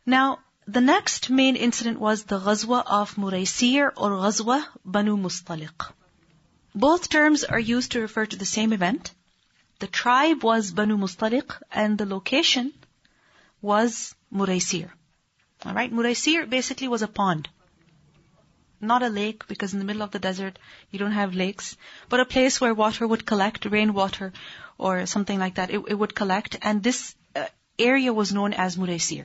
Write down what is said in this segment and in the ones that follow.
Now, the next main incident was the Ghazwa of Muraisi or Ghazwa Banu Mustaliq. Both terms are used to refer to the same event. The tribe was Banu Mustaliq and the location was Muraisi. Alright, Muraisi basically was a pond. Not a lake, because in the middle of the desert you don't have lakes, but a place where water would collect, rainwater or something like that. It would collect, and this area was known as Muraisi.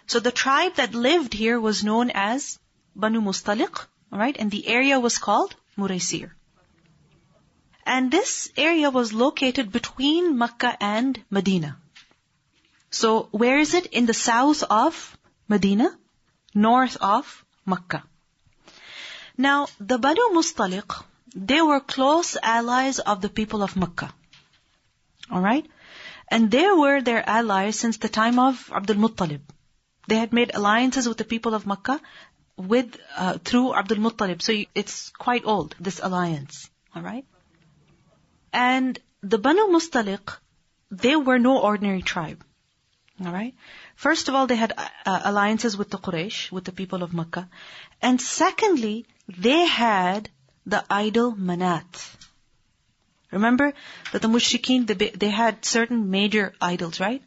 So the tribe that lived here was known as Banu Mustaliq, alright, and the area was called Muraisi. And this area was located between Mecca and Medina. So where is it? In the south of Medina, north of Mecca. Now, the Banu Mustaliq, they were close allies of the people of Mecca. Alright? And they were their allies since the time of Abdul Muttalib. They had made alliances with the people of Mecca through Abdul Muttalib. So it's quite old, this alliance. Alright? And the Banu Mustaliq, they were no ordinary tribe. Alright? First of all, they had alliances with the Quraysh, with the people of Mecca. And secondly, they had the idol Manat. Remember that the mushrikeen, they had certain major idols, right?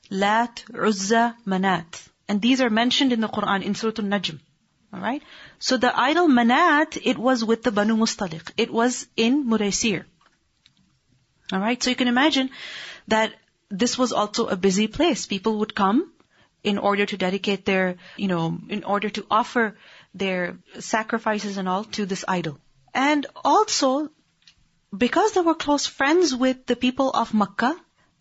Lat, Uzza, Manat. And these are mentioned in the Quran, in Surah Al-Najm. Alright? So the idol Manat, it was with the Banu Mustaliq. It was in Muraisi. Alright? So you can imagine that this was also a busy place. People would come in order to dedicate their, in order to offer their sacrifices and all to this idol. And also, because they were close friends with the people of Mecca,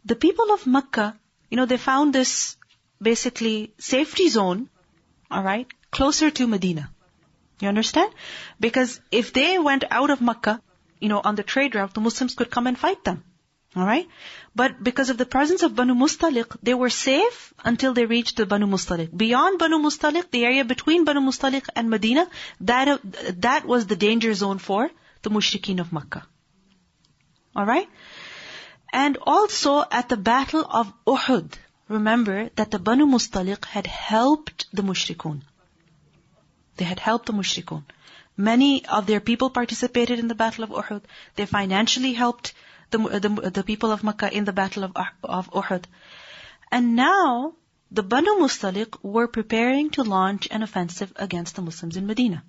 the people of Mecca, they found this basically safety zone, alright, closer to Medina. You understand? Because if they went out of Mecca, on the trade route, the Muslims could come and fight them. Alright? But because of the presence of Banu Mustaliq, they were safe until they reached the Banu Mustaliq. Beyond Banu Mustaliq, the area between Banu Mustaliq and Medina, that was the danger zone for the mushrikeen of Mecca. Alright? And also at the battle of Uhud, remember that the Banu Mustaliq had helped the mushrikun. They had helped the mushrikun. Many of their people participated in the battle of Uhud. They financially helped the people of Mecca in the battle of Uhud. And now, the Banu Mustaliq were preparing to launch an offensive against the Muslims in Medina.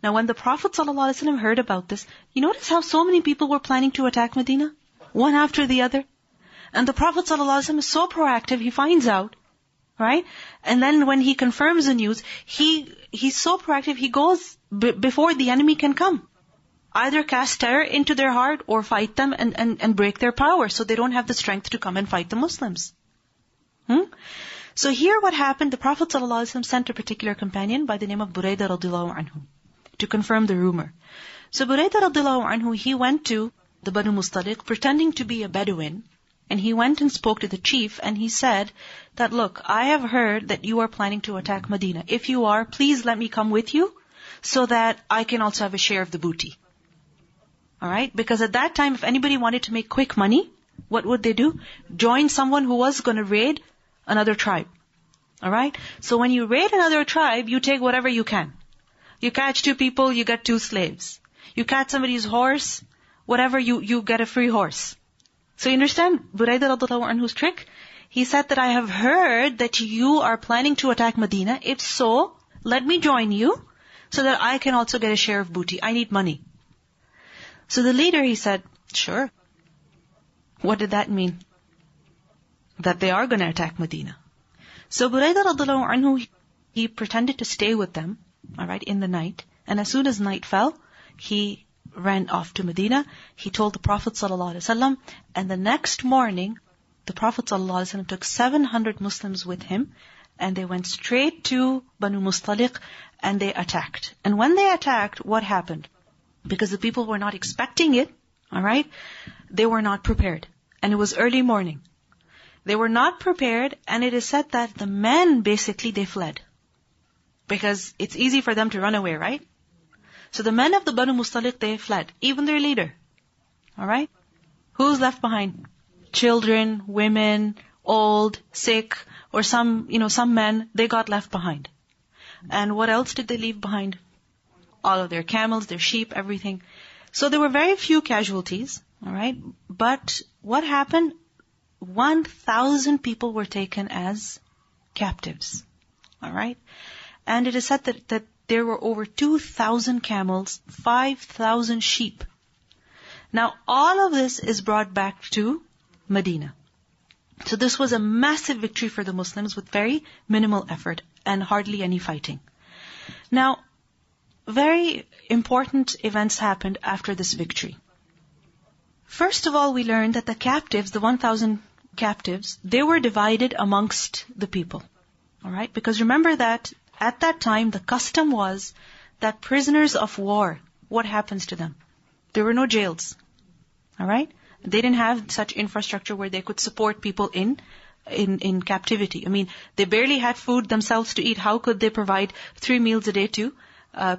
Now, when the Prophet ﷺ heard about this, you notice how so many people were planning to attack Medina? One after the other. And the Prophet ﷺ is so proactive, he finds out, right? And then when he confirms the news, he's so proactive, he goes before the enemy can come. Either cast terror into their heart or fight them and break their power so they don't have the strength to come and fight the Muslims. So here what happened, the Prophet ﷺ sent a particular companion by the name of Burayda radiallahu anhu to confirm the rumor. So Burayda radiallahu anhu, he went to the Banu Mustaliq pretending to be a Bedouin, and he went and spoke to the chief and he said that, look, I have heard that you are planning to attack Medina. If you are, please let me come with you so that I can also have a share of the booty. Alright? Because at that time, if anybody wanted to make quick money, what would they do? Join someone who was going to raid another tribe. Alright? So when you raid another tribe, you take whatever you can. You catch 2 people, you get 2 slaves. You catch somebody's horse, whatever, you get a free horse. So you understand Burayda radiallahu anhu's trick? He said that I have heard that you are planning to attack Medina. If so, let me join you so that I can also get a share of booty. I need money. So the leader, he said, sure. What did that mean? That they are going to attack Medina. So Burayda radiallahu anhu, he pretended to stay with them, alright, in the night. And as soon as night fell, he ran off to Medina. He told the Prophet ﷺ, and the next morning, the Prophet ﷺ took 700 Muslims with him, and they went straight to Banu Mustaliq, and they attacked. And when they attacked, what happened? Because the people were not expecting it, alright, they were not prepared. And it was early morning. They were not prepared, and it is said that the men, basically, they fled. Because it's easy for them to run away, right? So the men of the Banu Mustaliq, they fled. Even their leader. Alright? Who's left behind? Children, women, old, sick, or some men, they got left behind. And what else did they leave behind? All of their camels, their sheep, everything. So there were very few casualties, alright? But what happened? 1,000 people were taken as captives, alright? And it is said that there were over 2,000 camels, 5,000 sheep. Now all of this is brought back to Medina. So this was a massive victory for the Muslims with very minimal effort and hardly any fighting. Now, very important events happened after this victory. First of all, we learned that the captives, the 1,000 captives, they were divided amongst the people. Alright? Because remember that at that time, the custom was that prisoners of war, what happens to them? There were no jails. Alright? They didn't have such infrastructure where they could support people in captivity. I mean, they barely had food themselves to eat. How could they provide 3 meals a day to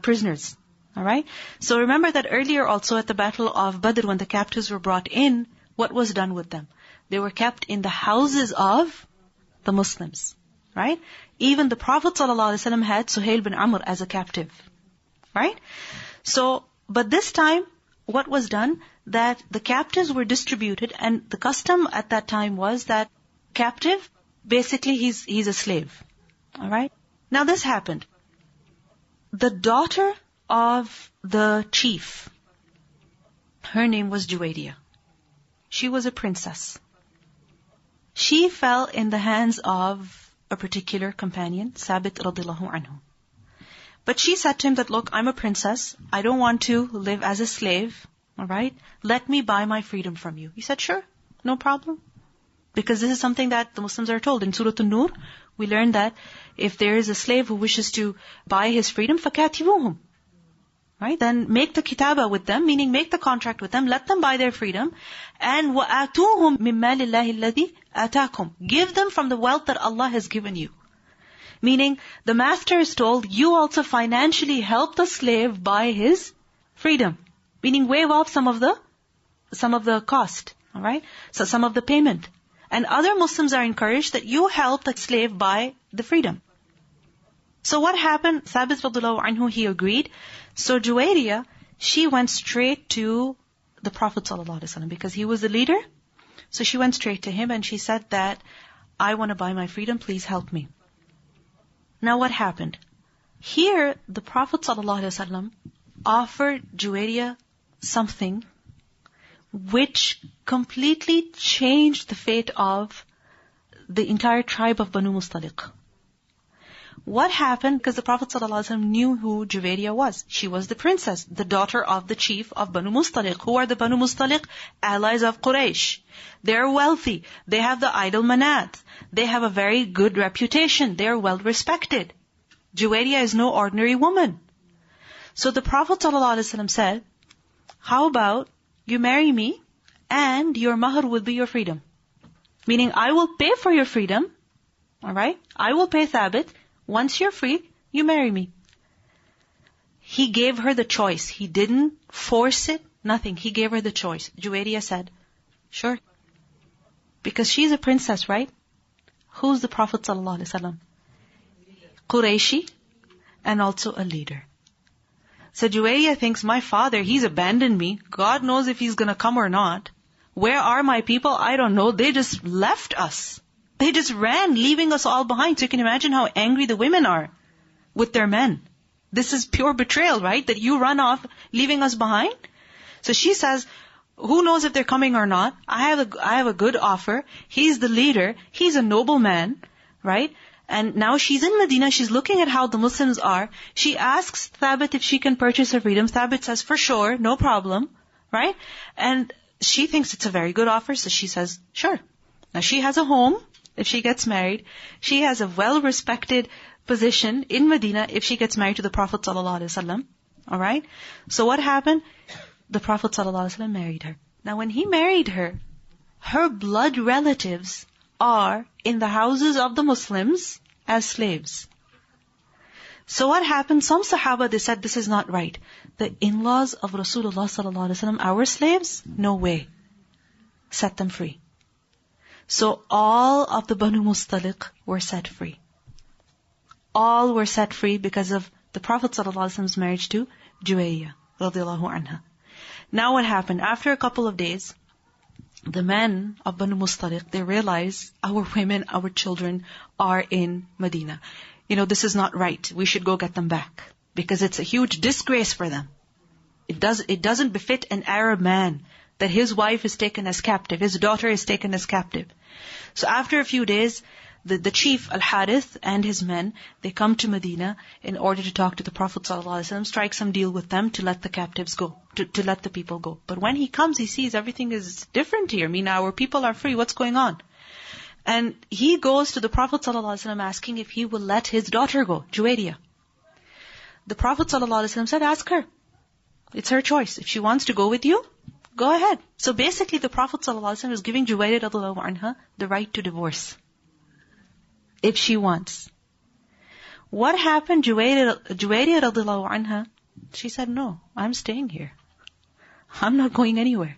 prisoners? Alright? So remember that earlier also at the Battle of Badr, when the captives were brought in, what was done with them? They were kept in the houses of the Muslims. Right? Even the Prophet ﷺ had Suhail bin Amr as a captive. Right? So, but this time, what was done? That the captives were distributed, and the custom at that time was that captive, basically he's a slave. Alright? Now this happened. The daughter of the chief, her name was Juwayriyah. She was a princess. She fell in the hands of a particular companion, Sabit radiallahu anhu. But she said to him that, look, I'm a princess. I don't want to live as a slave. Alright? Let me buy my freedom from you. He said, sure, no problem. Because this is something that the Muslims are told. In Surah An-Nur, we learn that if there is a slave who wishes to buy his freedom, فَكَاتِبُوهُمْ. Right? Then make the kitaba with them, meaning make the contract with them, let them buy their freedom, and وَآتُوهُمْ مِنْ مَالِ اللَّهِ الَّذِي آتَاكُمْ. Give them from the wealth that Allah has given you. Meaning, the master is told, you also financially help the slave buy his freedom. Meaning, waive off some of the cost. Alright? So some of the payment. And other Muslims are encouraged that you help the slave buy the freedom. So what happened? Thabit radiallahu anhu, he agreed. So Juwayriyah, she went straight to the Prophet ﷺ because he was the leader. So she went straight to him and she said that, I want to buy my freedom, please help me. Now what happened? Here, the Prophet ﷺ offered Juwayriyah something which completely changed the fate of the entire tribe of Banu Mustaliq. What happened? Because the Prophet ﷺ knew who Juwayriyah was. She was the princess, the daughter of the chief of Banu Mustaliq. Who are the Banu Mustaliq? Allies of Quraysh. They're wealthy. They have the idol manat. They have a very good reputation. They are well respected. Juwayriyah is no ordinary woman. So the Prophet ﷺ said, how about you marry me and your mahr will be your freedom? Meaning I will pay for your freedom. Alright? I will pay Thabit. Once you're free, you marry me. He gave her the choice. He didn't force it, nothing. He gave her the choice. Juwayriyah said, sure. Because she's a princess, right? Who's the Prophet ﷺ? Qurayshi, and also a leader. So Juwayriyah thinks, my father, he's abandoned me. God knows if he's gonna come or not. Where are my people? I don't know. They just left us. They just ran, leaving us all behind. So you can imagine how angry the women are with their men. This is pure betrayal, right? That you run off, leaving us behind. So she says, who knows if they're coming or not? I have a good offer. He's the leader. He's a noble man, right? And now she's in Medina. She's looking at how the Muslims are. She asks Thabit if she can purchase her freedom. Thabit says, for sure, no problem, right? And she thinks it's a very good offer. So she says, sure. Now she has a home. If she gets married, she has a well-respected position in Medina if she gets married to the Prophet ﷺ. Alright? So what happened? The Prophet ﷺ married her. Now when he married her, her blood relatives are in the houses of the Muslims as slaves. So what happened? Some Sahaba, they said, this is not right. The in-laws of Rasulullah ﷺ, our slaves? No way. Set them free. So all of the Banu Mustaliq were set free. All were set free because of the Prophet ﷺ's marriage to Juwayriyah radiallahu anha. Now what happened? After a couple of days, the men of Banu Mustaliq, they realized our women, our children are in Medina. This is not right. We should go get them back. Because it's a huge disgrace for them. It doesn't befit an Arab man that his wife is taken as captive, his daughter is taken as captive. So after a few days, the chief Al-Harith and his men, they come to Medina in order to talk to the Prophet ﷺ, strike some deal with them to let the captives go, to let the people go. But when he comes, he sees everything is different here. Our people are free. What's going on? And he goes to the Prophet ﷺ asking if he will let his daughter go, Juwayriyah. The Prophet ﷺ said, ask her. It's her choice. If she wants to go with you, go ahead. So basically the Prophet ﷺ is giving Juwayriyah radiallahu anha the right to divorce. If she wants. What happened? Juwayriyah radiallahu anha, she said, no, I'm staying here. I'm not going anywhere.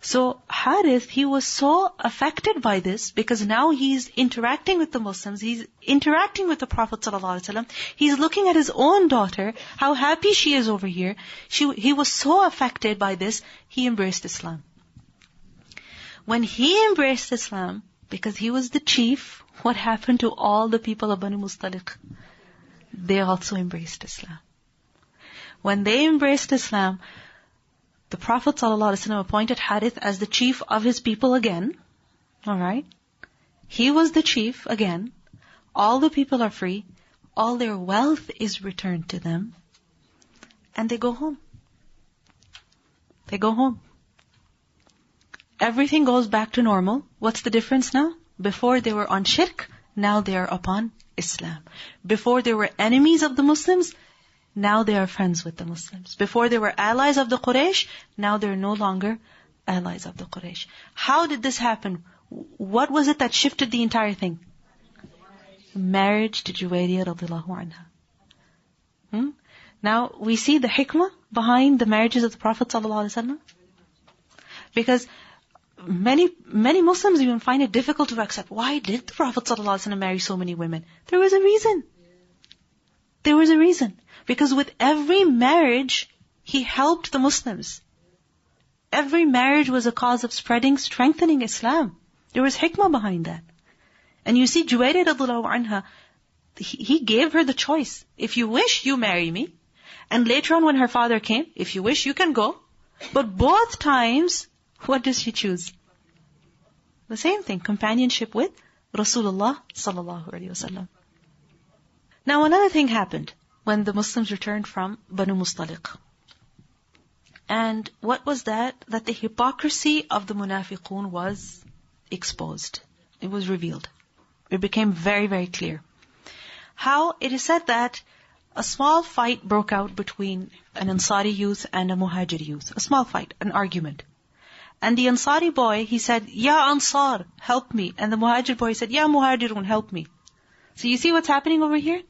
So Harith, he was so affected by this because now he's interacting with the Muslims, he's interacting with the Prophet ﷺ, he's looking at his own daughter, how happy she is over here. He was so affected by this, he embraced Islam. When he embraced Islam, because he was the chief, what happened to all the people of Banu Mustaliq? They also embraced Islam. When they embraced Islam, the Prophet ﷺ appointed Harith as the chief of his people again. Alright? He was the chief again. All the people are free. All their wealth is returned to them. And they go home. They go home. Everything goes back to normal. What's the difference now? Before they were on shirk, now they are upon Islam. Before they were enemies of the Muslims, now they are friends with the Muslims. Before they were allies of the Quraysh, now they're no longer allies of the Quraysh. How did this happen? What was it that shifted the entire thing? Marriage to Juwayriyah radiallahu anha. Now, we see the hikmah behind the marriages of the Prophet ﷺ. Because many Muslims even find it difficult to accept. Why did the Prophet ﷺ marry so many women? There was a reason. There was a reason. Because with every marriage, he helped the Muslims. Every marriage was a cause of spreading, strengthening Islam. There was hikmah behind that. And you see, Juwayriyah radiallahu anha, he gave her the choice. If you wish, you marry me. And later on when her father came, if you wish, you can go. But both times, what does she choose? The same thing, companionship with Rasulullah sallallahu alaihi wasallam. Now another thing happened when the Muslims returned from Banu Mustaliq. And what was that? That the hypocrisy of the munafiqun was exposed. It was revealed. It became very, very clear. How? It is said that a small fight broke out between an Ansari youth and a Muhajir youth. A small fight, an argument. And the Ansari boy, he said, Ya Ansar, help me. And the Muhajir boy said, Ya Muhajirun, help me. So you see what's happening over here?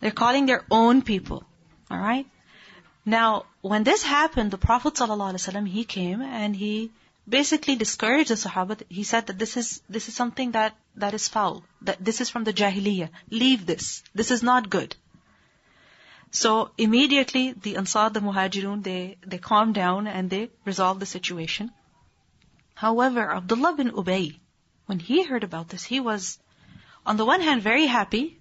They're calling their own people. Alright? Now, when this happened, the Prophet ﷺ, he came and he basically discouraged the Sahaba. He said that this is something that is foul. That this is from the Jahiliyyah. Leave this. This is not good. So immediately the Ansar, the Muhajirun, they calmed down and they resolved the situation. However, Abdullah bin Ubay, when he heard about this, he was on the one hand very happy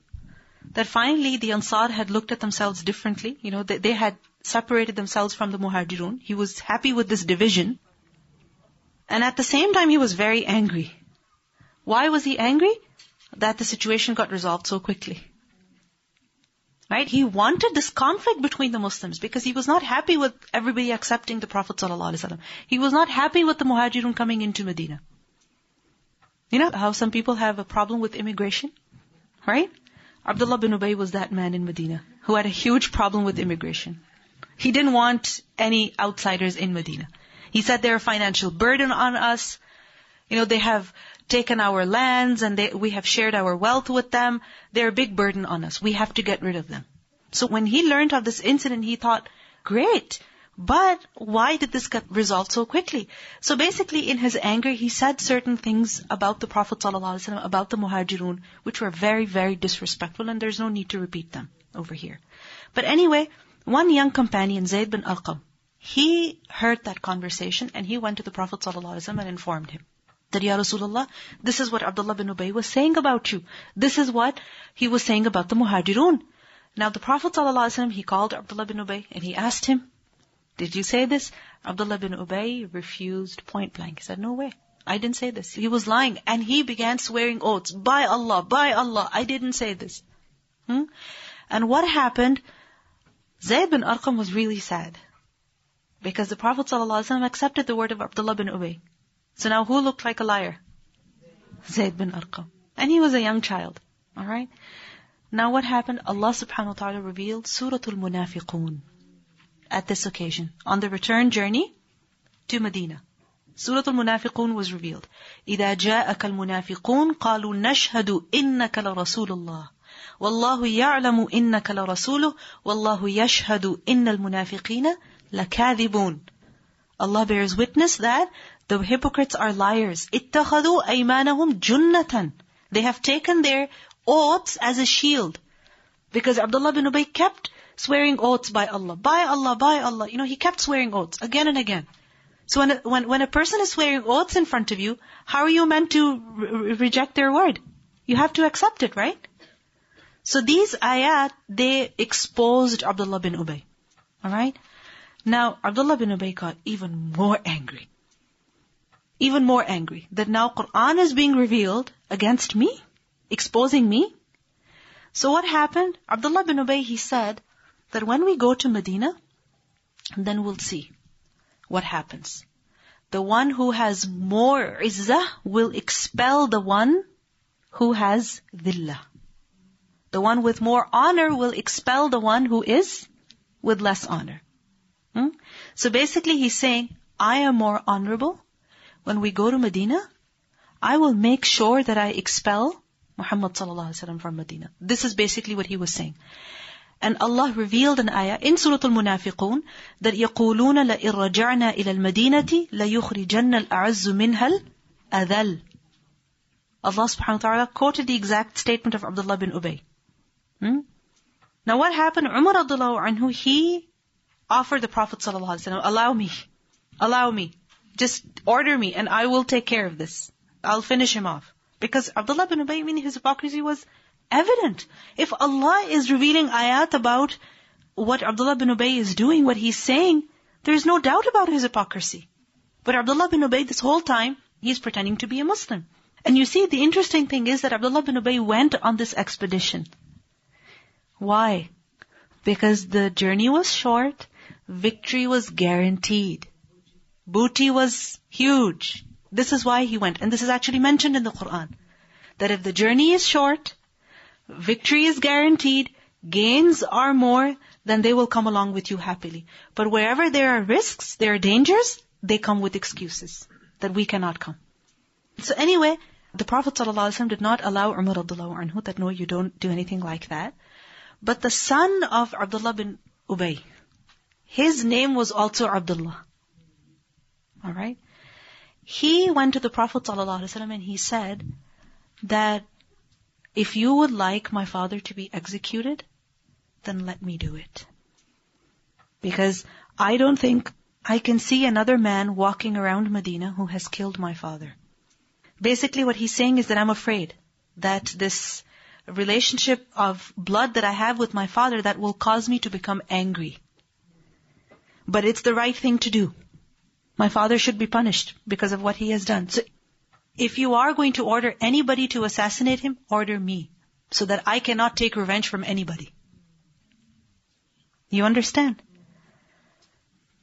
that finally the Ansar had looked at themselves differently. They had separated themselves from the Muhajirun. He was happy with this division. And at the same time, he was very angry. Why was he angry? That the situation got resolved so quickly. Right? He wanted this conflict between the Muslims because he was not happy with everybody accepting the Prophet ﷺ. He was not happy with the Muhajirun coming into Medina. You know how some people have a problem with immigration? Right? Abdullah bin Ubay was that man in Medina who had a huge problem with immigration. He didn't want any outsiders in Medina. He said they're a financial burden on us. They have taken our lands and we have shared our wealth with them. They're a big burden on us. We have to get rid of them. So when he learned of this incident, he thought, great, But why did this get resolved so quickly? So basically, in his anger, he said certain things about the Prophet ﷺ, about the Muhajirun, which were very, very disrespectful, and there's no need to repeat them over here. But anyway, one young companion, Zayd bin Arqam, he heard that conversation, and he went to the Prophet ﷺ and informed him that, Ya Rasulullah, this is what Abdullah bin Ubay was saying about you. This is what he was saying about the Muhajirun. Now the Prophet ﷺ, he called Abdullah bin Ubay, and he asked him, did you say this? Abdullah bin Ubay refused point blank. He said, no way. I didn't say this. He was lying. And he began swearing oaths. By Allah, I didn't say this. And what happened? Zayd bin Arqam was really sad. Because the Prophet ﷺ accepted the word of Abdullah bin Ubay. So now who looked like a liar? Zayd bin Arqam. And he was a young child. Alright? Now what happened? Allah subhanahu wa ta'ala revealed Suratul Munafiqun. At this occasion, on the return journey to Medina. Surah Al-Munafiqun was revealed. إِذَا جَاءَكَ الْمُنَافِقُونَ قَالُوا نَشْهَدُ إِنَّكَ لَرَسُولُ اللَّهِ وَاللَّهُ يَعْلَمُ إِنَّكَ لَرَسُولُهُ وَاللَّهُ يَشْهَدُ إِنَّ الْمُنَافِقِينَ لَكَاذِبُونَ. Allah bears witness that the hypocrites are liars. اتَّخَذُوا أَيْمَانَهُمْ جُنَّةً. They have taken their oaths as a shield. Because Abdullah bin Ubay kept swearing oaths by Allah, by Allah, by Allah. He kept swearing oaths again and again. So when a person is swearing oaths in front of you, how are you meant to reject their word? You have to accept it, right? So these ayat, they exposed Abdullah bin Ubay. Alright? Now, Abdullah bin Ubay got even more angry. Even more angry. That now Qur'an is being revealed against me, exposing me. So what happened? Abdullah bin Ubay, he said, that when we go to Medina, then we'll see what happens. The one who has more izzah will expel the one who has dhillah. The one with more honor will expel the one who is with less honor. So basically he's saying, I am more honorable. When we go to Medina, I will make sure that I expel Muhammad ﷺ from Medina. This is basically what he was saying. And Allah revealed an ayah in Surah Al-Munafiqun that يَقُولُونَ لَإِن رَجَعْنَا إِلَى الْمَدِينَةِ لَيُخْرِجَنَّ الْأَعَزُّ مِنْهَا الْأَذَلُّ. Allah subhanahu wa ta'ala quoted the exact statement of Abdullah bin Ubay. Now what happened? Umar radiallahu anhu, he offered the Prophet sallallahu alaihi wasallam, allow me, just order me and I will take care of this. I'll finish him off. Because Abdullah bin Ubay, his hypocrisy was evident. If Allah is revealing ayat about what Abdullah bin Ubay is doing, what he's saying, there's no doubt about his hypocrisy. But Abdullah bin Ubay, this whole time, he's pretending to be a Muslim. And you see, the interesting thing is that Abdullah bin Ubay went on this expedition. Why? Because the journey was short, victory was guaranteed. Booty was huge. This is why he went. And this is actually mentioned in the Quran. That if the journey is short, victory is guaranteed, gains are more, then they will come along with you happily. But wherever there are risks, there are dangers, they come with excuses that we cannot come. So anyway, the Prophet ﷺ did not allow Umar radiallahu anhu that no, you don't do anything like that. But the son of Abdullah bin Ubay, his name was also Abdullah. Alright? He went to the Prophet ﷺ and he said that if you would like my father to be executed, then let me do it. Because I don't think I can see another man walking around Medina who has killed my father. Basically what he's saying is that I'm afraid that this relationship of blood that I have with my father, that will cause me to become angry. But it's the right thing to do. My father should be punished because of what he has done. So if you are going to order anybody to assassinate him, order me, so that I cannot take revenge from anybody. You understand?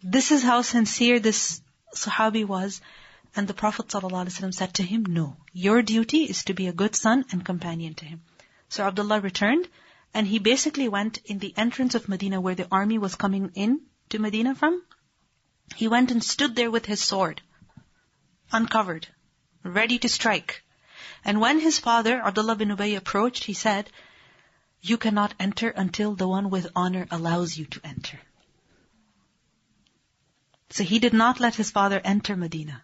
This is how sincere this Sahabi was. And the Prophet ﷺ said to him, no, your duty is to be a good son and companion to him. So Abdullah returned, and he basically went in the entrance of Medina where the army was coming in to Medina from. He went and stood there with his sword, uncovered, ready to strike. And when his father, Abdullah bin Ubay, approached, he said, you cannot enter until the one with honor allows you to enter. So he did not let his father enter Medina.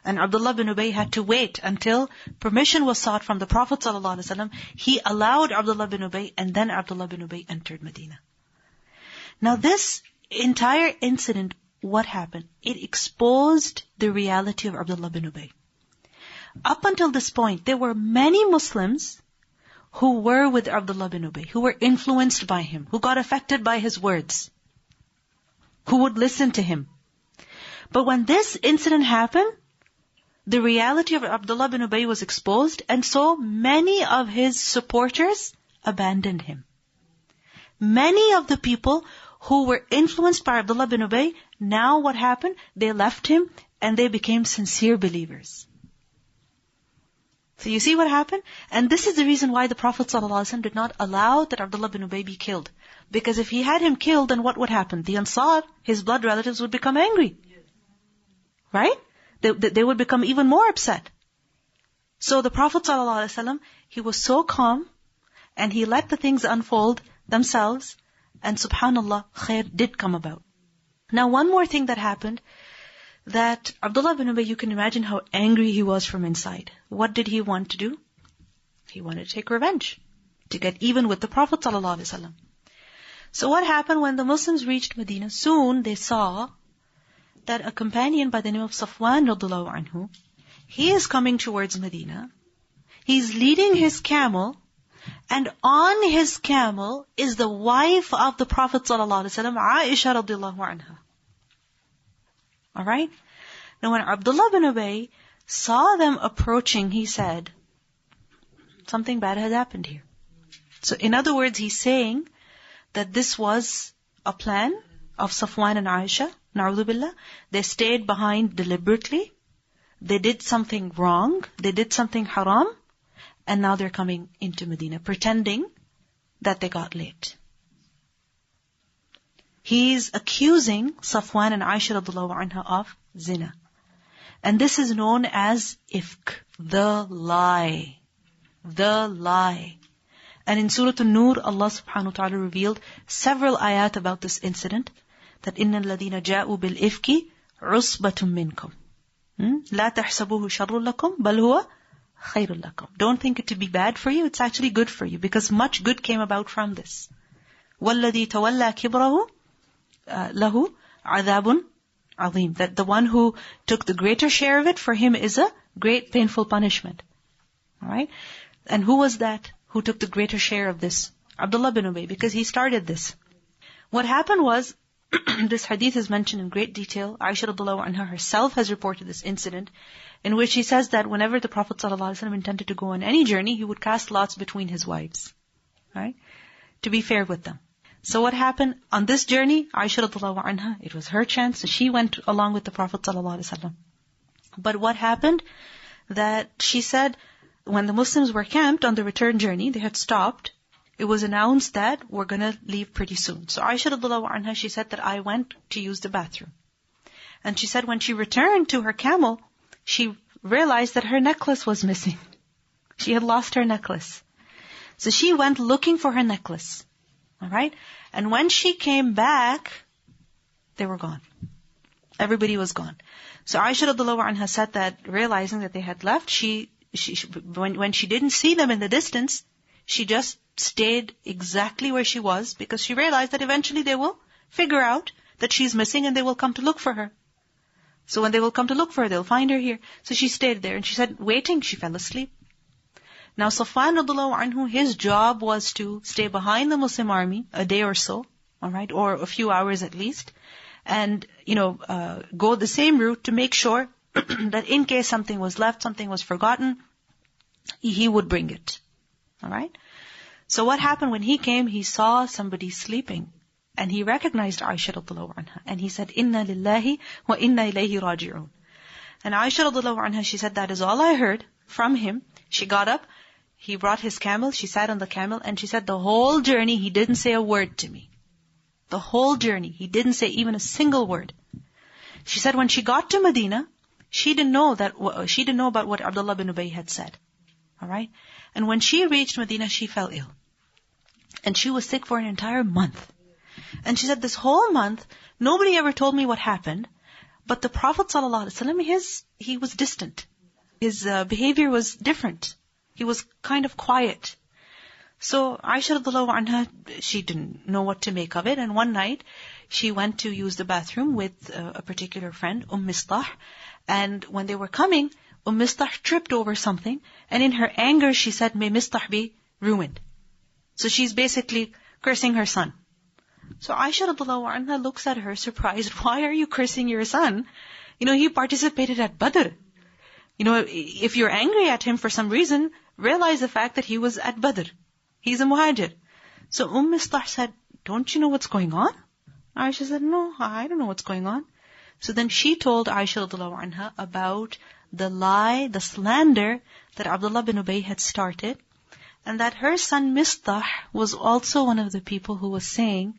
And Abdullah bin Ubay had to wait until permission was sought from the Prophet ﷺ. He allowed Abdullah bin Ubay, and then Abdullah bin Ubay entered Medina. Now this entire incident, what happened? It exposed the reality of Abdullah bin Ubay. Up until this point, there were many Muslims who were with Abdullah bin Ubay, who were influenced by him, who got affected by his words, who would listen to him. But when this incident happened, the reality of Abdullah bin Ubay was exposed, and so many of his supporters abandoned him. Many of the people who were influenced by Abdullah bin Ubay, now what happened? They left him and they became sincere believers. So you see what happened? And this is the reason why the Prophet ﷺ did not allow that Abdullah bin Ubay be killed. Because if he had him killed, then what would happen? The Ansar, his blood relatives, would become angry. Right? They would become even more upset. So the Prophet ﷺ, he was so calm, and he let the things unfold themselves, and subhanallah, khair did come about. Now one more thing that happened, that Abdullah bin Ubay, you can imagine how angry he was from inside. What did he want to do? He wanted to take revenge, to get even with the Prophet ﷺ. So what happened when the Muslims reached Medina? Soon they saw that a companion by the name of Safwan radhiyallahu anhu, he is coming towards Medina. He's leading his camel, and on his camel is the wife of the Prophet ﷺ, Aisha radhiyallahu anha. Alright? Now when Abdullah bin Ubay saw them approaching, he said, something bad has happened here. So in other words, he's saying that this was a plan of Safwan and Aisha, na'udhu billah. They stayed behind deliberately. They did something wrong. They did something haram. And now they're coming into Medina, pretending that they got late. He's accusing Safwan and Aisha radhiyallahu anha of zina. And this is known as ifk, the lie. The lie. And in Surah An-Nur, Allah subhanahu wa ta'ala revealed several ayat about this incident, that إِنَّ الَّذِينَ جَاءُوا بِالْإِفْكِ عُصْبَةٌ مِّنْكُمْ لَا تَحْسَبُوهُ شَرٌّ لَكُمْ بَلْ هُوَ خَيْرٌ لَكُمْ. Don't think it to be bad for you, it's actually good for you, because much good came about from this. وَالَّذِي تَوَلَّى كِبْرَهُ لَهُ عَذَابٌ عَظِيمٌ. That the one who took the greater share of it, for him is a great painful punishment. Alright? And who was that who took the greater share of this? Abdullah bin Ubay, because he started this. What happened was, this hadith is mentioned in great detail. Aisha radhiyallahu anha herself has reported this incident, in which she says that whenever the Prophet ﷺ intended to go on any journey, he would cast lots between his wives. Right? To be fair with them. So what happened on this journey? Aisha radhiyallahu anha, it was her chance, so she went along with the Prophet ﷺ. But what happened? That she said, when the Muslims were camped on the return journey, they had stopped, it was announced that we're going to leave pretty soon. So Aisha radhiyallahu anha, she said that I went to use the bathroom. And she said when she returned to her camel, she realized that her necklace was missing. She had lost her necklace. So she went looking for her necklace. Alright? And when she came back, they were gone. Everybody was gone. So Aisha radhiyallahu anha said that, realizing that they had left, when she didn't see them in the distance, she just stayed exactly where she was, because she realized that eventually they will figure out that she's missing and they will come to look for her. So when they will come to look for her, they'll find her here. So she stayed there, and she said, waiting, she fell asleep. Now Safwan radhiyallahu anhu, his job was to stay behind the Muslim army a day or so, alright, or a few hours at least, and, go the same route to make sure that in case something was left, something was forgotten, he would bring it. Alright? So what happened when he came, he saw somebody sleeping, and he recognized Aisha radhiyallahu anha, and he said, Inna lillahi wa inna ilayhi raji'un. And Aisha radhiyallahu anha, she said, that is all I heard from him. She got up, he brought his camel, she sat on the camel, and she said, the whole journey he didn't say a word to me. The whole journey, he didn't say even a single word. She said when she got to Medina, she didn't know about what Abdullah bin Ubay had said. Alright? And when she reached Medina, she fell ill. And she was sick for an entire month. And she said, this whole month, nobody ever told me what happened. But the Prophet ﷺ, he was distant. His behavior was different. He was kind of quiet. So Aisha radiallahu anha, she didn't know what to make of it. And one night, she went to use the bathroom with a particular friend, Mistah. And when they were coming, Mistah tripped over something. And in her anger, she said, may Mistah be ruined. So she's basically cursing her son. So Aisha radiallahu anha looks at her surprised. Why are you cursing your son? He participated at Badr. If you're angry at him for some reason, realize the fact that he was at Badr. He's a muhajir. So Mistah said, don't you know what's going on? Aisha said, no, I don't know what's going on. So then she told Aisha radiallahu anha about the lie, the slander that Abdullah bin Ubay had started, and that her son Mistah was also one of the people who was saying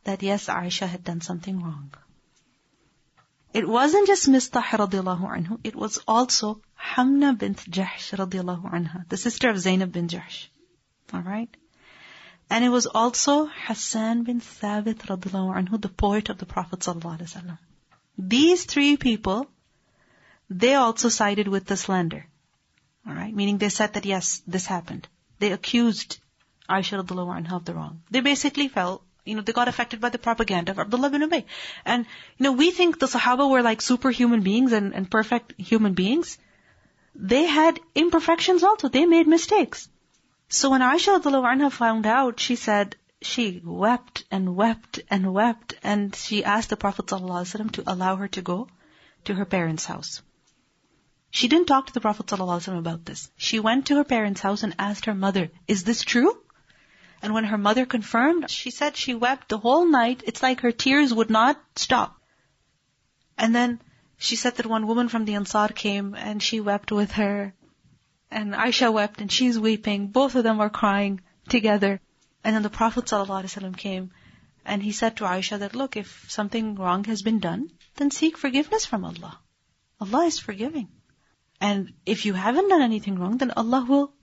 that yes, Aisha had done something wrong. It wasn't just Mistah radiallahu anhu, it was also Hamna bint Jahsh radiallahu anha, the sister of Zainab bin Jahsh. Alright? And it was also Hassan bin Thabit radiallahu anhu, the poet of the Prophet sallallahu alaihi wasallam. These three people, they also sided with the slander. Alright? Meaning they said that yes, this happened. They accused Aisha radiallahu anha of the wrong. They basically fell, they got affected by the propaganda of Abdullah bin Ubay. And, we think the Sahaba were like superhuman beings and perfect human beings. They had imperfections also. They made mistakes. So when Aisha radiallahu anha found out, she said, she wept and wept and wept, and she asked the Prophet ﷺ to allow her to go to her parents' house. She didn't talk to the Prophet ﷺ about this. She went to her parents' house and asked her mother, is this true? And when her mother confirmed, she said she wept the whole night. It's like her tears would not stop. And then she said that one woman from the Ansar came and she wept with her. And Aisha wept and she's weeping. Both of them were crying together. And then the Prophet ﷺ came and he said to Aisha that, look, if something wrong has been done, then seek forgiveness from Allah. Allah is forgiving. And if you haven't done anything wrong, then Allah will,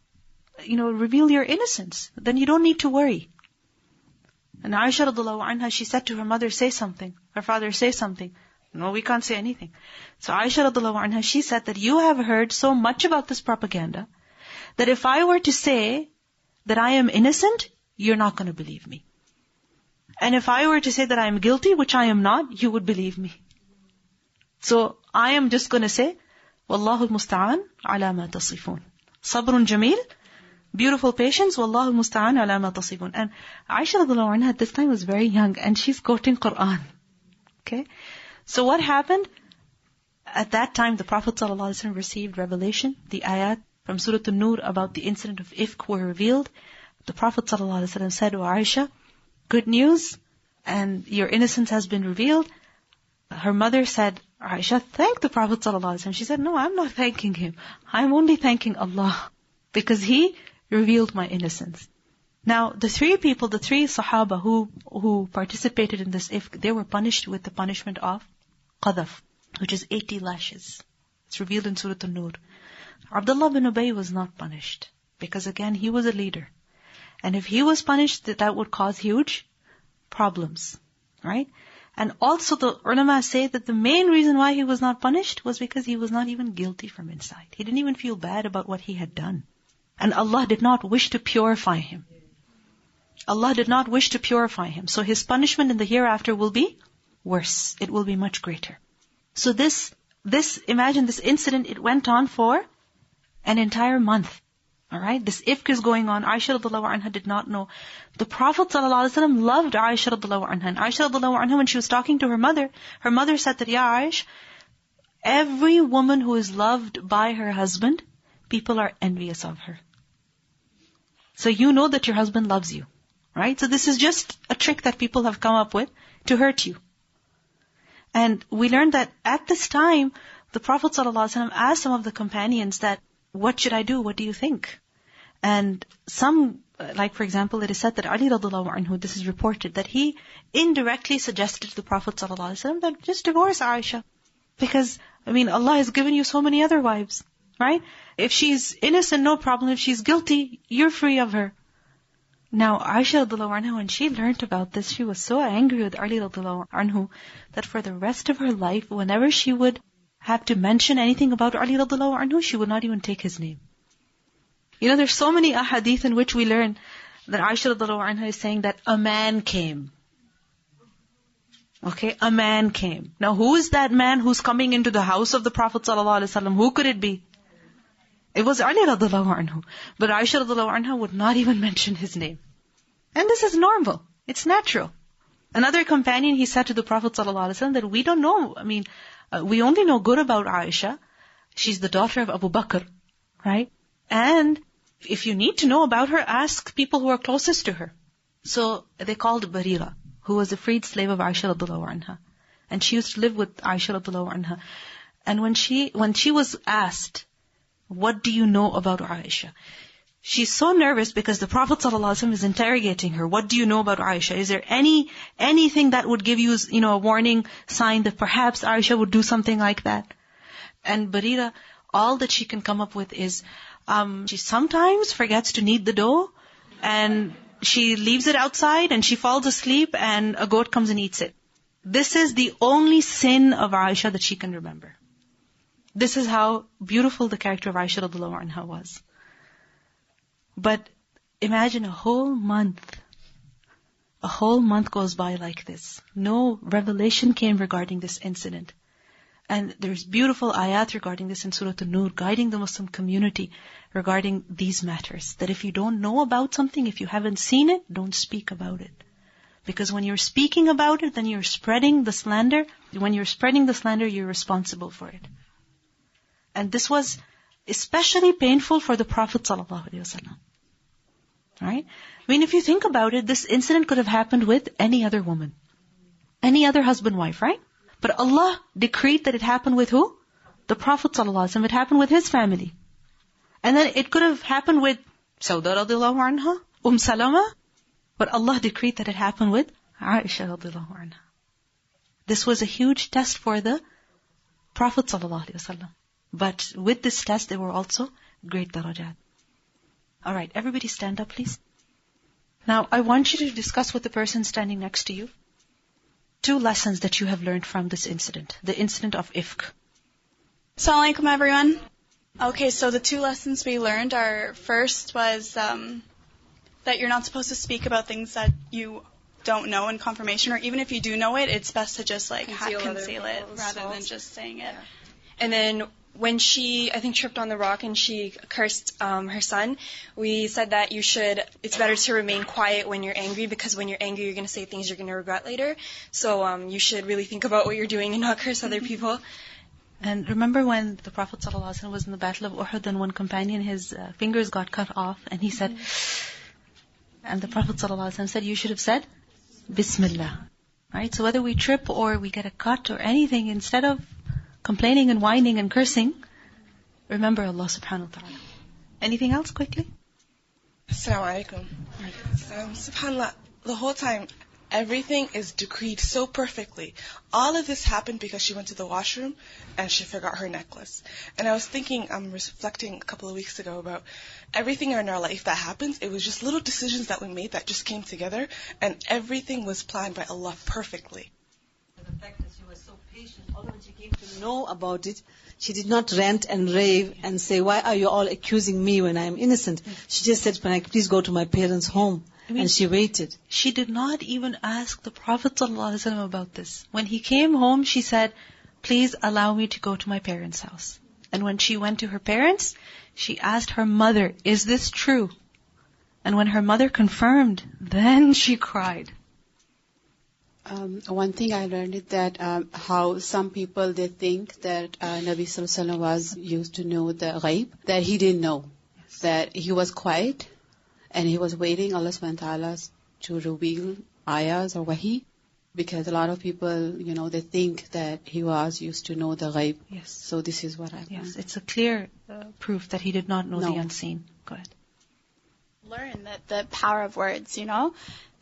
reveal your innocence. Then you don't need to worry. And Aisha radiallahu anha, she said to her mother, say something. Her father, say something. No, we can't say anything. So Aisha radiallahu anha, she said that you have heard so much about this propaganda that if I were to say that I am innocent, you're not going to believe me. And if I were to say that I am guilty, which I am not, you would believe me. So I am just going to say, Wallahu al-musta'an ala ma tasifun. Sabrun jameel, beautiful patience, Wallahu al-musta'an ala ma tasifun. And Aisha radiallahu anha at this time was very young and she's quoting Quran. Okay? So what happened? At that time, the Prophet ﷺ received revelation. The ayat from Surah An-Nur about the incident of Ifk were revealed. The Prophet ﷺ said to Aisha, good news, and your innocence has been revealed. Her mother said, Aisha, thank the Prophet ﷺ. She said, no, I'm not thanking him. I'm only thanking Allah, because he revealed my innocence. Now, the three Sahaba who participated in this ifk, they were punished with the punishment of qadhaf, which is 80 lashes. It's revealed in Surah An-Nur. Abdullah bin Ubay was not punished, because again, he was a leader. And if he was punished, that would cause huge problems, right? And also the ulama say that the main reason why he was not punished was because he was not even guilty from inside. He didn't even feel bad about what he had done. And Allah did not wish to purify him. Allah did not wish to purify him. So his punishment in the hereafter will be worse. It will be much greater. So imagine this incident, it went on for an entire month. Alright, this ifk is going on. Aisha radiallahu anha did not know. The Prophet ﷺ loved Aisha radiallahu anha. And Aisha radiallahu anha, when she was talking to her mother said that, Ya Aisha, every woman who is loved by her husband, people are envious of her. So you know that your husband loves you. Right? So this is just a trick that people have come up with to hurt you. And we learned that at this time, the Prophet ﷺ asked some of the companions that, what should I do? What do you think? And some, like for example, it is said that Ali radiallahu anhu, this is reported, that he indirectly suggested to the Prophet ﷺ that just divorce Aisha. Because, Allah has given you so many other wives, right? If she's innocent, no problem. If she's guilty, you're free of her. Now, Aisha radiallahu anha, when she learnt about this, she was so angry with Ali radiallahu anhu that for the rest of her life, whenever she would have to mention anything about Ali radiallahu anhu, she would not even take his name. There's so many ahadith in which we learn that Aisha radiallahu anha is saying that a man came. Okay, a man came. Now, who is that man who's coming into the house of the Prophet sallallahu alaihi wasallam? Who could it be? It was Ali radiallahu anhu. But Aisha radiallahu anha would not even mention his name. And this is normal. It's natural. Another companion, he said to the Prophet sallallahu alaihi wasallam that we don't know. We only know good about Aisha. She's the daughter of Abu Bakr, right? And if you need to know about her, ask people who are closest to her. So they called Barira, who was a freed slave of Aisha radiallahu anha. And she used to live with Aisha radiallahu anha. And when she was asked, what do you know about Aisha? She's so nervous because the Prophet ﷺ is interrogating her. What do you know about Aisha? Is there anything that would give you, a warning sign that perhaps Aisha would do something like that? And Barira, all that she can come up with is, she sometimes forgets to knead the dough, and she leaves it outside, and she falls asleep, and a goat comes and eats it. This is the only sin of Aisha that she can remember. This is how beautiful the character of Aisha radiallahu anha was. But imagine a whole month goes by like this. No revelation came regarding this incident. And there's beautiful ayat regarding this in Surah An-Nur, guiding the Muslim community regarding these matters. That if you don't know about something, if you haven't seen it, don't speak about it. Because when you're speaking about it, then you're spreading the slander. When you're spreading the slander, you're responsible for it. And this was especially painful for the Prophet ﷺ. Right? If you think about it, this incident could have happened with any other woman. Any other husband-wife, right? But Allah decreed that it happened with who? The Prophet ﷺ. It happened with his family. And then it could have happened with Sauda radiallahu anha, Salama. But Allah decreed that it happened with Aisha radiallahu anha. This was a huge test for the Prophet ﷺ. But with this test, they were also great darajat. Alright, everybody stand up, please. Now, I want you to discuss with the person standing next to you 2 lessons that you have learned from this incident. The incident of Ifk. Assalamu alaikum, everyone. Okay, so the 2 lessons we learned are, first was that you're not supposed to speak about things that you don't know in confirmation, or even if you do know it, it's best to just conceal it rather than just saying it. Yeah. And then when she, I think, tripped on the rock and she cursed her son, we said that it's better to remain quiet when you're angry, because when you're angry, you're going to say things you're going to regret later. So you should really think about what you're doing and not curse other people. And remember when the Prophet ﷺ was in the Battle of Uhud, and one companion, his fingers got cut off, and he said, and the Prophet ﷺ said, you should have said, Bismillah. Right? So whether we trip or we get a cut or anything, instead of complaining and whining and cursing, remember Allah subhanahu wa ta'ala. Anything else quickly? Assalamu alaikum. SubhanAllah, the whole time, everything is decreed so perfectly. All of this happened because she went to the washroom and she forgot her necklace. And I was thinking, reflecting a couple of weeks ago about everything in our life that happens. It was just little decisions that we made that just came together, and everything was planned by Allah perfectly. The fact that she was so patient, although when she came to know about it, she did not rant and rave and say, why are you all accusing me when I am innocent? She just said, can I please go to my parents' home? And she waited. She did not even ask the Prophet ﷺ about this. When he came home, she said, please allow me to go to my parents' house. And when she went to her parents, she asked her mother, is this true? And when her mother confirmed, then she cried. One thing I learned is that how some people, they think that Nabi Sallallahu Alaihi Wasallam was used to know the ghaib, that he didn't know. Yes. That he was quiet and he was waiting Allah subhanahu wa ta'ala to reveal ayahs or wahi. Because a lot of people, they think that he was used to know the ghaib. Yes. So this is what I learned. Yes, it's a clear proof that he did not know the unseen. Go ahead. Learn that the power of words,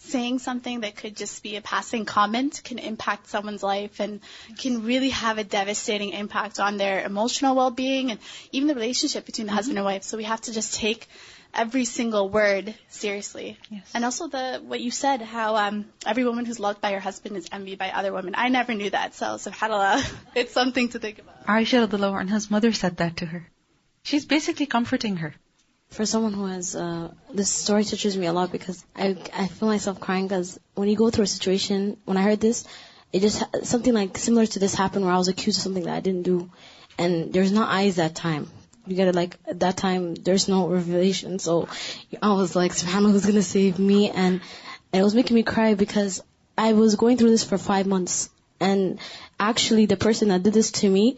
saying something that could just be a passing comment can impact someone's life and can really have a devastating impact on their emotional well-being and even the relationship between the husband and wife. So we have to just take every single word seriously. Yes. And also what you said, how every woman who's loved by her husband is envied by other women. I never knew that, so subhanAllah, it's something to think about. Aisha radiallahu anha's mother said that to her. She's basically comforting her. For someone who has, this story touches me a lot because I feel myself crying because when you go through a situation, when I heard this, it just, something like similar to this happened where I was accused of something that I didn't do. And there's no eyes that time. You get it, like, at that time, there's no revelation. So I was like, SubhanAllah, who's going to save me? And it was making me cry because I was going through this for 5 months. And actually, the person that did this to me,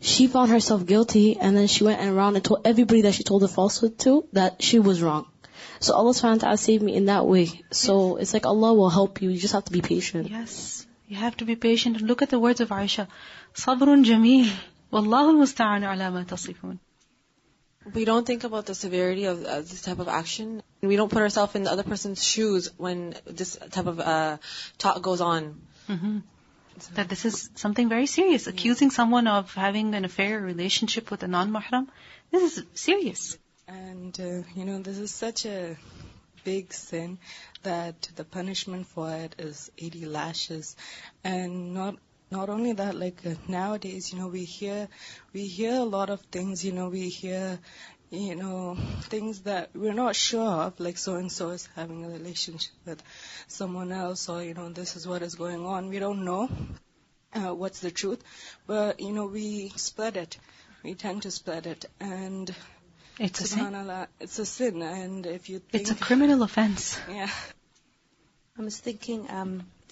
she found herself guilty, and then she went around and told everybody that she told the falsehood to that she was wrong. So Allah subhanahu wa ta'ala saved me in that way. So it's like Allah will help you. You just have to be patient. Yes, you have to be patient. And look at the words of Aisha. Sabrun jameel. Wallahu musta'an ala ma tasifun. We don't think about the severity of this type of action. We don't put ourselves in the other person's shoes when this type of talk goes on. Mm-hmm. That this is something very serious. Accusing someone of having an affair or relationship with a non-mahram, this is serious. And, this is such a big sin that the punishment for it is 80 lashes. And not only that, like nowadays, we hear a lot of things, we hear, things that we're not sure of, like so-and-so is having a relationship with someone else, or, this is what is going on. We don't know what's the truth, but, we spread it. We tend to spread it, and it's a sin. It's a sin, and if you think... It's a criminal offense. Yeah. I was thinking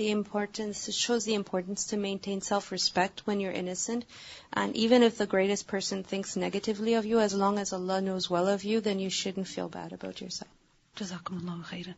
it shows the importance to maintain self-respect when you're innocent. And even if the greatest person thinks negatively of you, as long as Allah knows well of you, then you shouldn't feel bad about yourself. Jazakumullahu khairan.